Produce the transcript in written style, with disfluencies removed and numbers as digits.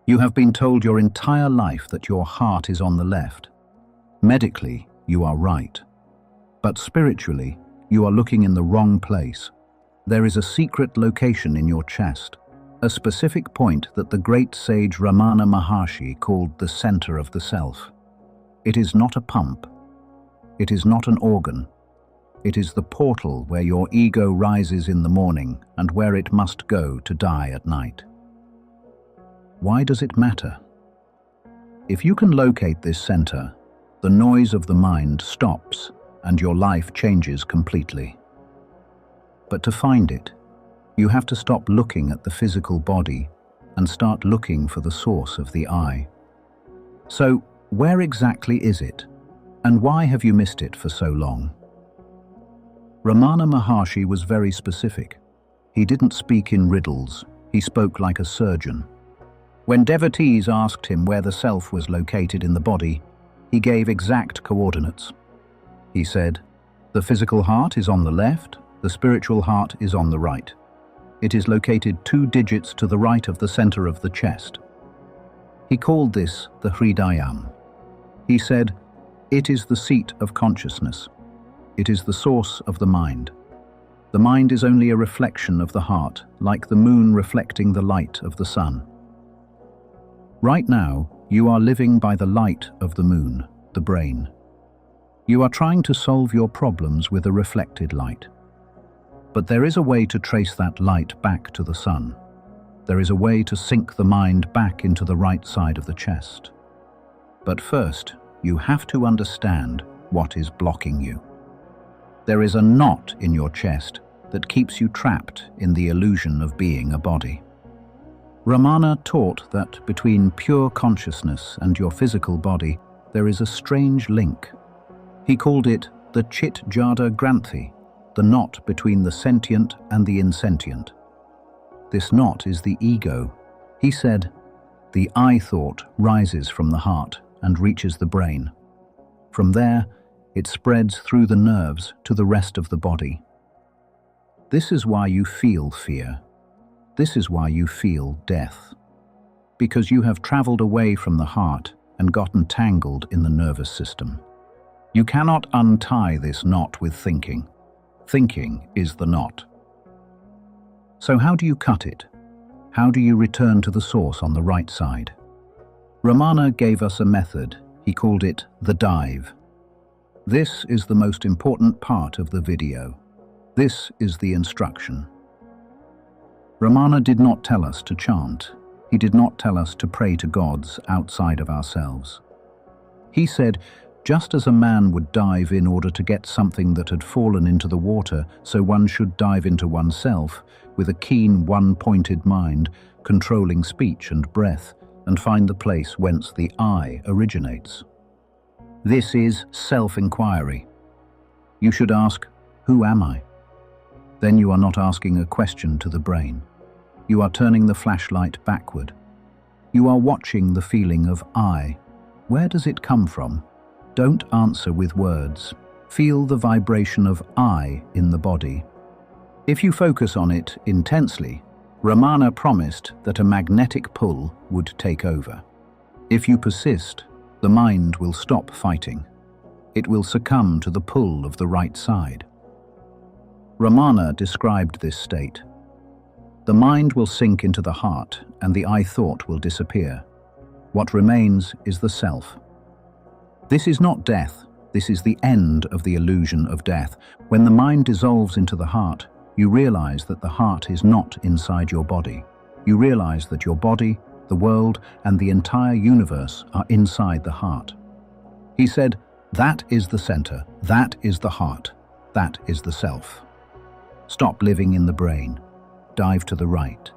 You have been told your entire life that your heart is on the left. Medically, you are right. But spiritually, you are looking in the wrong place. There is a secret location in your chest, a specific point that the great sage Ramana Maharshi called the center of the self. It is not a pump. It is not an organ. It is the portal where your ego rises in the morning and where it must go to die at night. Why does it matter? If you can locate this center, the noise of the mind stops and your life changes completely. But to find it, you have to stop looking at the physical body and start looking for the source of the I. So, where exactly is it? And why have you missed it for so long? Ramana Maharshi was very specific. He didn't speak in riddles, he spoke like a surgeon. When devotees asked him where the self was located in the body, he gave exact coordinates. He said, "The physical heart is on the left, the spiritual heart is on the right. It is located 2 digits to the right of the center of the chest." He called this the Hridayam. He said, "It is the seat of consciousness. It is the source of the mind. The mind is only a reflection of the heart, like the moon reflecting the light of the sun." Right now, you are living by the light of the moon, the brain. You are trying to solve your problems with a reflected light. But there is a way to trace that light back to the sun. There is a way to sink the mind back into the right side of the chest. But first, you have to understand what is blocking you. There is a knot in your chest that keeps you trapped in the illusion of being a body. Ramana taught that between pure consciousness and your physical body, there is a strange link. He called it the Chit-Jada Granthi, the knot between the sentient and the insentient. This knot is the ego. He said, the I thought rises from the heart and reaches the brain. From there, it spreads through the nerves to the rest of the body. This is why you feel fear. This is why you feel death. Because you have traveled away from the heart and gotten tangled in the nervous system. You cannot untie this knot with thinking. Thinking is the knot. So how do you cut it? How do you return to the source on the right side? Ramana gave us a method. He called it the dive. This is the most important part of the video. This is the instruction. Ramana did not tell us to chant. He did not tell us to pray to gods outside of ourselves. He said, just as a man would dive in order to get something that had fallen into the water, so one should dive into oneself with a keen, one-pointed mind, controlling speech and breath, and find the place whence the I originates. This is self-enquiry. You should ask, who am I? Then you are not asking a question to the brain. You are turning the flashlight backward. You are watching the feeling of I. Where does it come from? Don't answer with words. Feel the vibration of I in the body. If you focus on it intensely, Ramana promised that a magnetic pull would take over. If you persist, the mind will stop fighting. It will succumb to the pull of the right side. Ramana described this state. The mind will sink into the heart and the I thought will disappear. What remains is the self. This is not death. This is the end of the illusion of death. When the mind dissolves into the heart, you realize that the heart is not inside your body. You realize that your body, the world, and the entire universe are inside the heart. He said, that is the center, that is the heart, that is the self. Stop living in the brain. Dive to the right.